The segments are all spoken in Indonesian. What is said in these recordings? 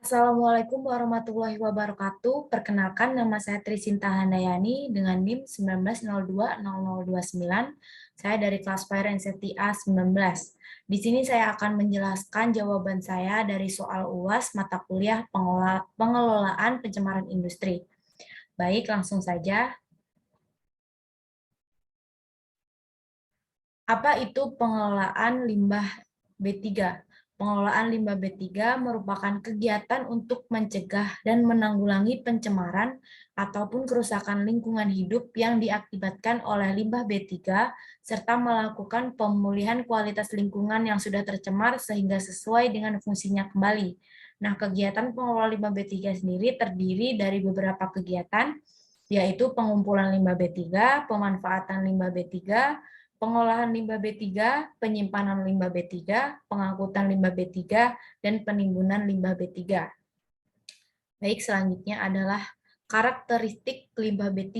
Assalamualaikum warahmatullahi wabarakatuh. Perkenalkan, nama saya Trisinta Handayani dengan NIM 19020029. Saya dari kelas Fire and Safety A19. Di sini saya akan menjelaskan jawaban saya dari soal UAS mata kuliah pengelolaan pencemaran industri. Baik, langsung saja. Apa itu pengelolaan limbah B3? Pengelolaan limbah B3 merupakan kegiatan untuk mencegah dan menanggulangi pencemaran ataupun kerusakan lingkungan hidup yang diakibatkan oleh limbah B3 serta melakukan pemulihan kualitas lingkungan yang sudah tercemar sehingga sesuai dengan fungsinya kembali. Nah, kegiatan pengelolaan limbah B3 sendiri terdiri dari beberapa kegiatan, yaitu pengumpulan limbah B3, pemanfaatan limbah B3, pengolahan limbah B3, penyimpanan limbah B3, pengangkutan limbah B3, dan penimbunan limbah B3. Baik, selanjutnya adalah karakteristik limbah B3.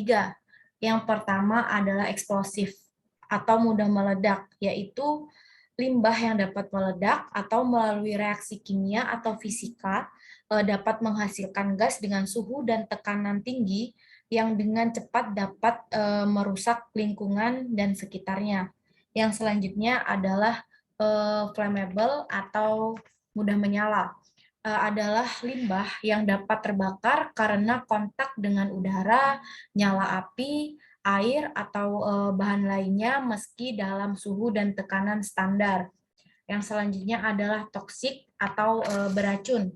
Yang pertama adalah eksplosif atau mudah meledak, yaitu limbah yang dapat meledak atau melalui reaksi kimia atau fisika dapat menghasilkan gas dengan suhu dan tekanan tinggi yang dengan cepat dapat merusak lingkungan dan sekitarnya. Yang selanjutnya adalah flammable atau mudah menyala. Adalah limbah yang dapat terbakar karena kontak dengan udara, nyala api, air, atau bahan lainnya meski dalam suhu dan tekanan standar. Yang selanjutnya adalah toksik atau beracun.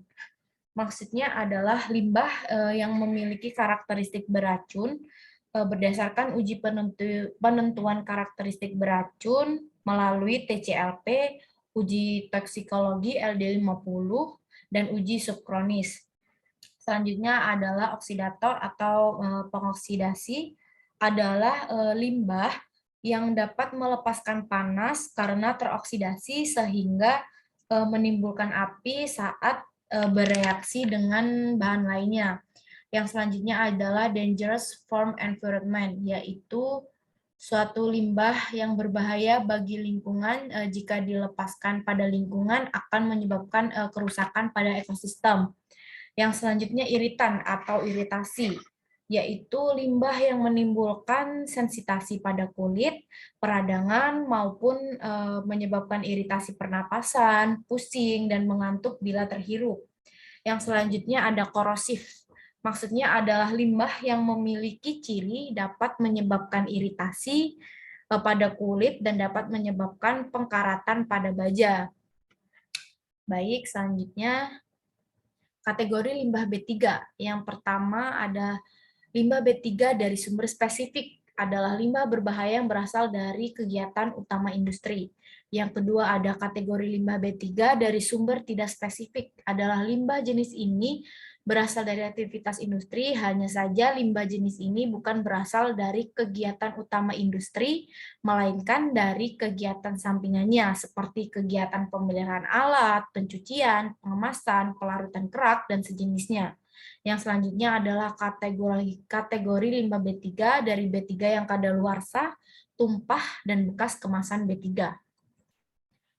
Maksudnya adalah limbah yang memiliki karakteristik beracun berdasarkan uji penentuan karakteristik beracun melalui TCLP, uji toksikologi LD50, dan uji subkronis. Selanjutnya adalah oksidator atau pengoksidasi, adalah limbah yang dapat melepaskan panas karena teroksidasi sehingga menimbulkan api saat bereaksi dengan bahan lainnya. Yang selanjutnya adalah dangerous form environment, yaitu suatu limbah yang berbahaya bagi lingkungan jika dilepaskan pada lingkungan akan menyebabkan kerusakan pada ekosistem. Yang selanjutnya iritan atau iritasi, yaitu limbah yang menimbulkan sensitasi pada kulit, peradangan, maupun menyebabkan iritasi pernapasan, pusing, dan mengantuk bila terhirup. Yang selanjutnya ada korosif. Maksudnya adalah limbah yang memiliki ciri dapat menyebabkan iritasi pada kulit dan dapat menyebabkan pengkaratan pada baja. Baik, selanjutnya kategori limbah B3. Yang pertama ada limbah B3 dari sumber spesifik, adalah limbah berbahaya yang berasal dari kegiatan utama industri. Yang kedua ada kategori limbah B3 dari sumber tidak spesifik, adalah limbah jenis ini berasal dari aktivitas industri, hanya saja limbah jenis ini bukan berasal dari kegiatan utama industri, melainkan dari kegiatan sampingannya, seperti kegiatan pemeliharaan alat, pencucian, pengemasan, pelarutan kerak, dan sejenisnya. Yang selanjutnya adalah kategori limbah B3 dari B3 yang kadaluarsa, tumpah, dan bekas kemasan B3.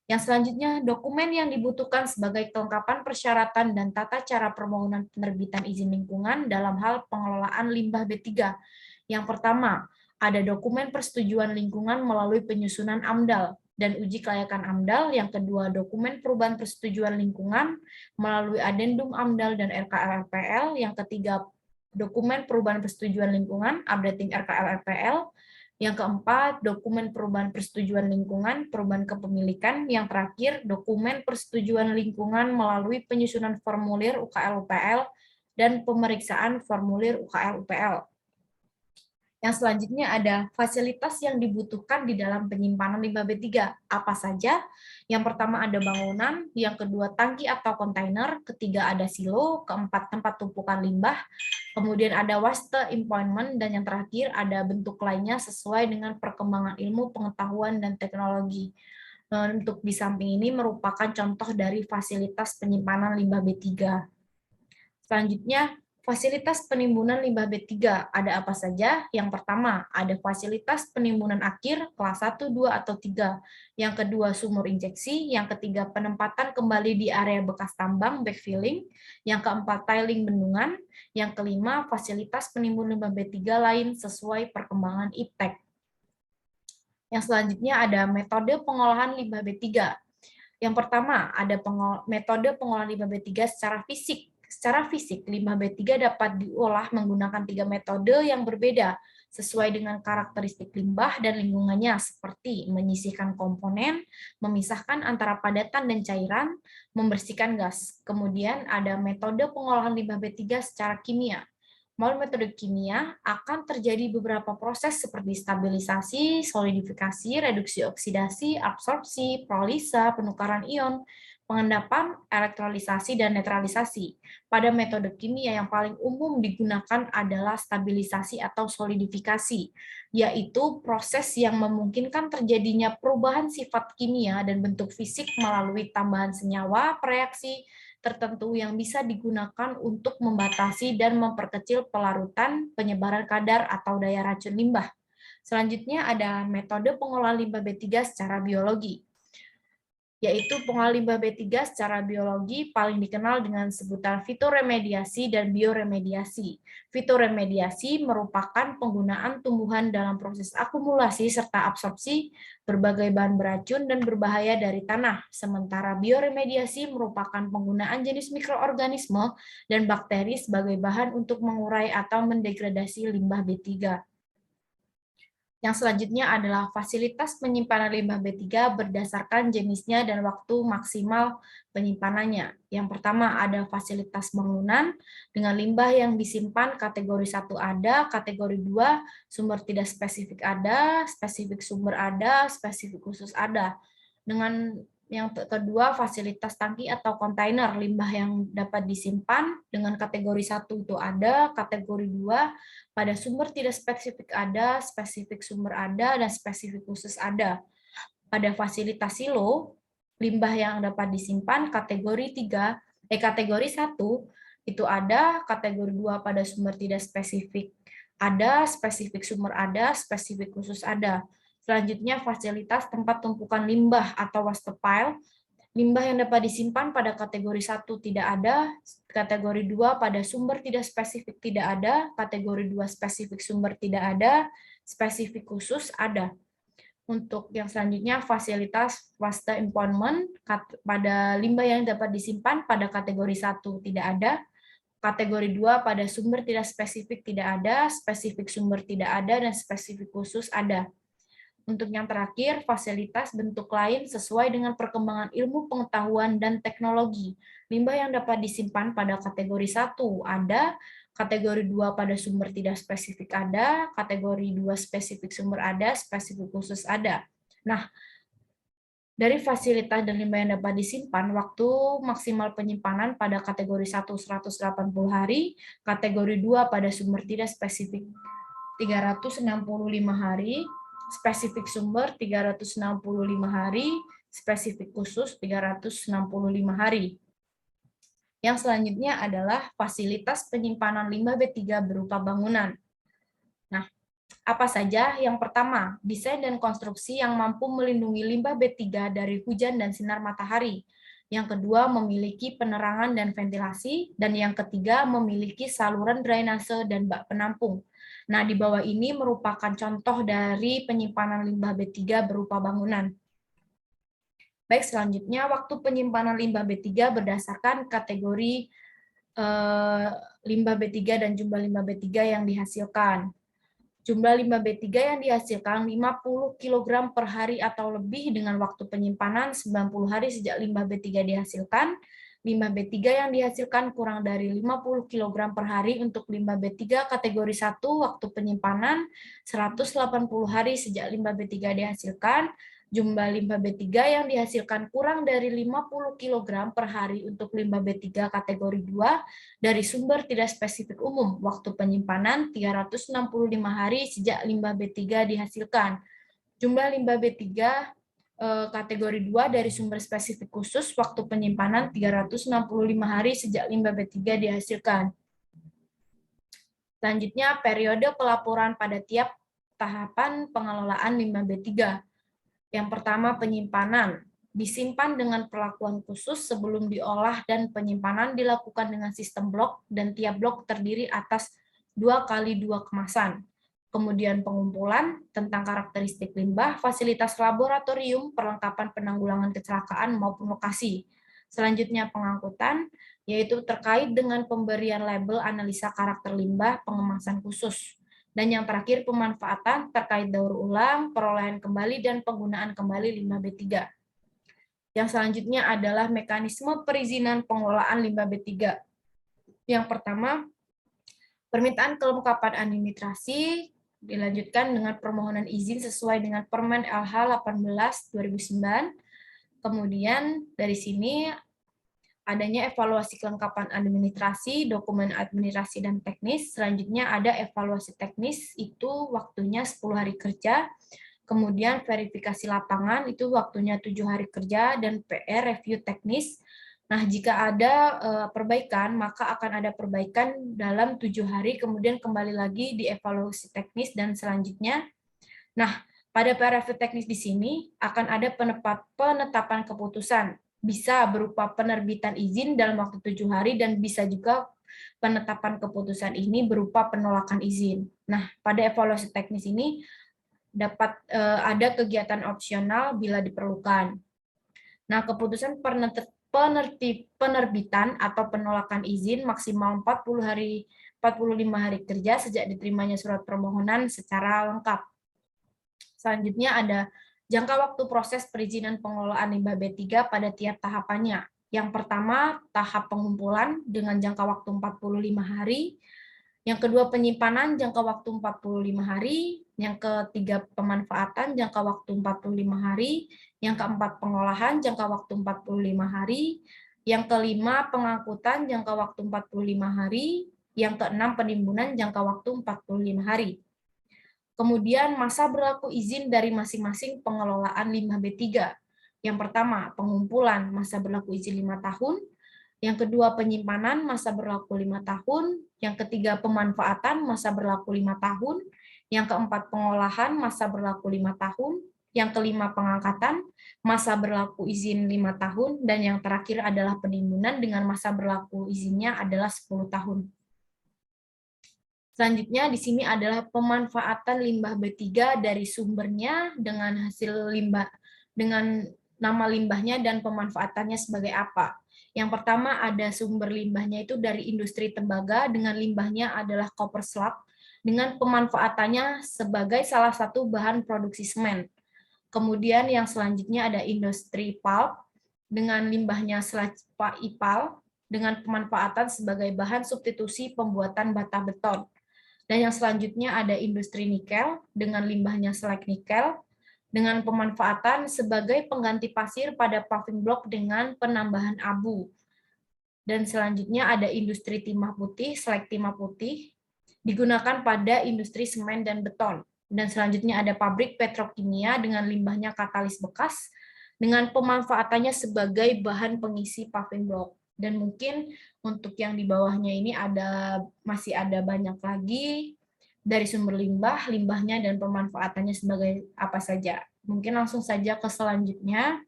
Yang selanjutnya, dokumen yang dibutuhkan sebagai kelengkapan persyaratan dan tata cara permohonan penerbitan izin lingkungan dalam hal pengelolaan limbah B3. Yang pertama, ada dokumen persetujuan lingkungan melalui penyusunan AMDAL dan uji kelayakan AMDAL. Yang kedua, dokumen perubahan persetujuan lingkungan melalui adendum AMDAL dan RKL-RPL. Yang ketiga, dokumen perubahan persetujuan lingkungan, updating RKL-RPL. Yang keempat, dokumen perubahan persetujuan lingkungan, perubahan kepemilikan. Yang terakhir, dokumen persetujuan lingkungan melalui penyusunan formulir UKL-UPL dan pemeriksaan formulir UKL-UPL. Yang selanjutnya ada fasilitas yang dibutuhkan di dalam penyimpanan limbah B3. Apa saja? Yang pertama ada bangunan, yang kedua tangki atau kontainer, ketiga ada silo, keempat tempat tumpukan limbah, kemudian ada waste impoundment, dan yang terakhir ada bentuk lainnya sesuai dengan perkembangan ilmu, pengetahuan, dan teknologi. Untuk di samping ini merupakan contoh dari fasilitas penyimpanan limbah B3. Selanjutnya, Fasilitas penimbunan limbah B3 ada apa saja? Yang pertama, ada fasilitas penimbunan akhir kelas 1, 2, atau 3. Yang kedua, sumur injeksi. Yang ketiga, penempatan kembali di area bekas tambang, backfilling. Yang keempat, tiling bendungan. Yang kelima, fasilitas penimbun limbah B3 lain sesuai perkembangan IPTEK. Yang selanjutnya ada metode pengolahan limbah B3. Yang pertama, ada metode pengolahan limbah B3 secara fisik. Secara fisik, limbah B3 dapat diolah menggunakan 3 metode yang berbeda sesuai dengan karakteristik limbah dan lingkungannya, seperti menyisihkan komponen, memisahkan antara padatan dan cairan, membersihkan gas. Kemudian ada metode pengolahan limbah B3 secara kimia. Melalui metode kimia akan terjadi beberapa proses seperti stabilisasi, solidifikasi, reduksi oksidasi, absorpsi, prolisa, penukaran ion, pengendapan, elektrolitisasi, dan netralisasi. Pada metode kimia yang paling umum digunakan adalah stabilisasi atau solidifikasi, yaitu proses yang memungkinkan terjadinya perubahan sifat kimia dan bentuk fisik melalui tambahan senyawa, reaksi tertentu yang bisa digunakan untuk membatasi dan memperkecil pelarutan, penyebaran kadar atau daya racun limbah. Selanjutnya ada metode pengolahan limbah B3 secara biologi, yaitu pengolahan limbah B3 secara biologi paling dikenal dengan sebutan fitoremediasi dan bioremediasi. Fitoremediasi merupakan penggunaan tumbuhan dalam proses akumulasi serta absorpsi berbagai bahan beracun dan berbahaya dari tanah, sementara bioremediasi merupakan penggunaan jenis mikroorganisme dan bakteri sebagai bahan untuk mengurai atau mendegradasi limbah B3. Yang selanjutnya adalah fasilitas penyimpanan limbah B3 berdasarkan jenisnya dan waktu maksimal penyimpanannya. Yang pertama ada fasilitas bangunan dengan limbah yang disimpan kategori 1 ada, kategori 2 sumber tidak spesifik ada, spesifik sumber ada, spesifik khusus ada. Dengan yang kedua, fasilitas tangki atau kontainer limbah yang dapat disimpan dengan kategori 1 itu ada, kategori 2 pada sumber tidak spesifik ada, spesifik sumber ada, dan spesifik khusus ada. Pada fasilitas silo, limbah yang dapat disimpan kategori 1 itu ada, kategori 2 pada sumber tidak spesifik ada, spesifik sumber ada, spesifik khusus ada. Selanjutnya, fasilitas tempat tumpukan limbah atau waste pile. Limbah yang dapat disimpan pada kategori 1 tidak ada, kategori 2 pada sumber tidak spesifik tidak ada, kategori 2 spesifik sumber tidak ada, spesifik khusus ada. Untuk yang selanjutnya, fasilitas waste impoundment pada limbah yang dapat disimpan pada kategori 1 tidak ada, kategori 2 pada sumber tidak spesifik tidak ada, spesifik sumber tidak ada, dan spesifik khusus ada. Untuk yang terakhir, fasilitas bentuk lain sesuai dengan perkembangan ilmu pengetahuan dan teknologi. Limbah yang dapat disimpan pada kategori 1 ada, kategori 2 pada sumber tidak spesifik ada, kategori 2 spesifik sumber ada, spesifik khusus ada. Nah, dari fasilitas dan limbah yang dapat disimpan, waktu maksimal penyimpanan pada kategori 1 180 hari, kategori 2 pada sumber tidak spesifik 365 hari, spesifik sumber 365 hari, spesifik khusus 365 hari. Yang selanjutnya adalah fasilitas penyimpanan limbah B3 berupa bangunan. Nah, apa saja? Yang pertama, desain dan konstruksi yang mampu melindungi limbah B3 dari hujan dan sinar matahari. Yang kedua, memiliki penerangan dan ventilasi. Dan yang ketiga, memiliki saluran drainase dan bak penampung. Nah, di bawah ini merupakan contoh dari penyimpanan limbah B3 berupa bangunan. Baik, selanjutnya waktu penyimpanan limbah B3 berdasarkan kategori limbah B3 dan jumlah limbah B3 yang dihasilkan. Jumlah limbah B3 yang dihasilkan 50 kg per hari atau lebih dengan waktu penyimpanan 90 hari sejak limbah B3 dihasilkan. Limbah B3 yang dihasilkan kurang dari 50 kg per hari untuk limbah B3 kategori 1 waktu penyimpanan 180 hari sejak limbah B3 dihasilkan. Jumlah limbah B3 yang dihasilkan kurang dari 50 kg per hari untuk limbah B3 kategori 2 dari sumber tidak spesifik umum, waktu penyimpanan 365 hari sejak limbah B3 dihasilkan. Jumlah limbah B3 kategori 2 dari sumber spesifik khusus, waktu penyimpanan 365 hari sejak limbah B3 dihasilkan. Selanjutnya, periode pelaporan pada tiap tahapan pengelolaan limbah B3. Yang pertama, penyimpanan. Disimpan dengan perlakuan khusus sebelum diolah dan penyimpanan dilakukan dengan sistem blok dan tiap blok terdiri atas 2x2 kemasan. Kemudian pengumpulan tentang karakteristik limbah, fasilitas laboratorium, perlengkapan penanggulangan kecelakaan maupun lokasi. Selanjutnya pengangkutan, yaitu terkait dengan pemberian label analisa karakter limbah pengemasan khusus. Dan yang terakhir, pemanfaatan terkait daur ulang, perolehan kembali, dan penggunaan kembali limbah B3. Yang selanjutnya adalah mekanisme perizinan pengelolaan limbah B3. Yang pertama, permintaan kelengkapan administrasi dilanjutkan dengan permohonan izin sesuai dengan Permen LH 18/2009. Kemudian dari sini adanya evaluasi kelengkapan administrasi, dokumen administrasi dan teknis. Selanjutnya ada evaluasi teknis, itu waktunya 10 hari kerja. Kemudian verifikasi lapangan, itu waktunya 7 hari kerja, dan PR, review teknis. Nah, jika ada perbaikan, maka akan ada perbaikan dalam 7 hari, kemudian kembali lagi dievaluasi teknis, dan selanjutnya. Nah, pada PR review teknis di sini akan ada penetapan keputusan. Bisa berupa penerbitan izin dalam waktu 7 hari dan bisa juga penetapan keputusan ini berupa penolakan izin. Nah, pada evaluasi teknis ini dapat ada kegiatan opsional bila diperlukan. Nah, keputusan penerbitan atau penolakan izin maksimal 45 hari kerja sejak diterimanya surat permohonan secara lengkap. Selanjutnya ada jangka waktu proses perizinan pengelolaan limbah B3 pada tiap tahapannya. Yang pertama, tahap pengumpulan dengan jangka waktu 45 hari. Yang kedua, penyimpanan jangka waktu 45 hari. Yang ketiga, pemanfaatan jangka waktu 45 hari. Yang keempat, pengolahan jangka waktu 45 hari. Yang kelima, pengangkutan jangka waktu 45 hari. Yang keenam, penimbunan jangka waktu 45 hari. Kemudian masa berlaku izin dari masing-masing pengelolaan limbah B3. Yang pertama, pengumpulan masa berlaku izin 5 tahun. Yang kedua, penyimpanan masa berlaku 5 tahun. Yang ketiga, pemanfaatan masa berlaku 5 tahun. Yang keempat, pengolahan masa berlaku 5 tahun. Yang kelima, pengangkatan masa berlaku izin 5 tahun. Dan yang terakhir adalah penimbunan dengan masa berlaku izinnya adalah 10 tahun. Selanjutnya di sini adalah pemanfaatan limbah B3 dari sumbernya dengan hasil limbah, dengan nama limbahnya dan pemanfaatannya sebagai apa. Yang pertama ada sumber limbahnya itu dari industri tembaga dengan limbahnya adalah copper slug dengan pemanfaatannya sebagai salah satu bahan produksi semen. Kemudian yang selanjutnya ada industri pulp dengan limbahnya sludge ipal dengan pemanfaatan sebagai bahan substitusi pembuatan bata beton. Dan yang selanjutnya ada industri nikel dengan limbahnya slag nikel dengan pemanfaatan sebagai pengganti pasir pada paving block dengan penambahan abu. Dan selanjutnya ada industri timah putih, slag timah putih digunakan pada industri semen dan beton. Dan selanjutnya ada pabrik petrokimia dengan limbahnya katalis bekas dengan pemanfaatannya sebagai bahan pengisi paving block. Dan mungkin untuk yang di bawahnya ini masih ada banyak lagi dari sumber limbah, limbahnya, dan pemanfaatannya sebagai apa saja. Mungkin langsung saja ke selanjutnya.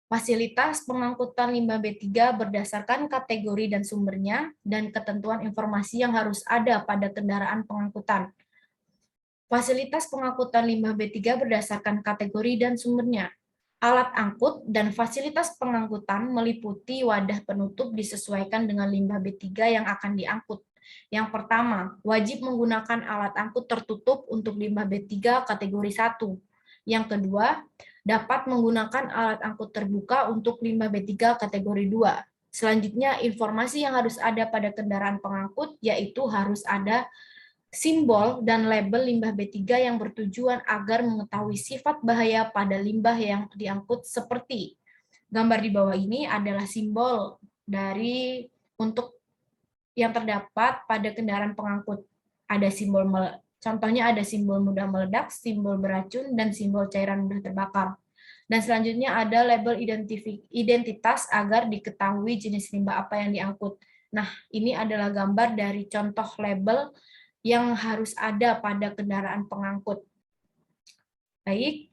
Fasilitas pengangkutan limbah B3 berdasarkan kategori dan sumbernya, dan ketentuan informasi yang harus ada pada kendaraan pengangkutan. Fasilitas pengangkutan limbah B3 berdasarkan kategori dan sumbernya. Alat angkut dan fasilitas pengangkutan meliputi wadah penutup disesuaikan dengan limbah B3 yang akan diangkut. Yang pertama, wajib menggunakan alat angkut tertutup untuk limbah B3 kategori 1. Yang kedua, dapat menggunakan alat angkut terbuka untuk limbah B3 kategori 2. Selanjutnya, informasi yang harus ada pada kendaraan pengangkut, yaitu harus ada simbol dan label limbah B3 yang bertujuan agar mengetahui sifat bahaya pada limbah yang diangkut seperti gambar di bawah ini adalah simbol dari untuk yang terdapat pada kendaraan pengangkut. Ada simbol, contohnya ada simbol mudah meledak, simbol beracun, dan simbol cairan mudah terbakar. Dan selanjutnya ada label identitas agar diketahui jenis limbah apa yang diangkut. Nah, ini adalah gambar dari contoh label yang harus ada pada kendaraan pengangkut. Baik,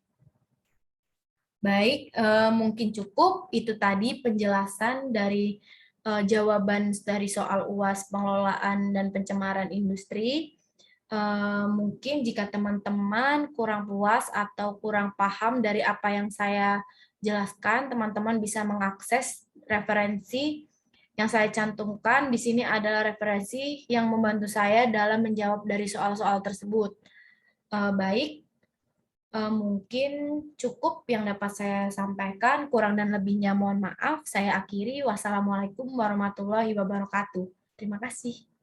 mungkin cukup. Itu tadi penjelasan dari jawaban dari soal UAS pengelolaan dan pencemaran industri. Mungkin jika teman-teman kurang puas atau kurang paham dari apa yang saya jelaskan, teman-teman bisa mengakses referensi yang saya cantumkan. Di sini adalah referensi yang membantu saya dalam menjawab dari soal-soal tersebut. Baik, mungkin cukup yang dapat saya sampaikan. Kurang dan lebihnya mohon maaf. Saya akhiri. Wassalamualaikum warahmatullahi wabarakatuh. Terima kasih.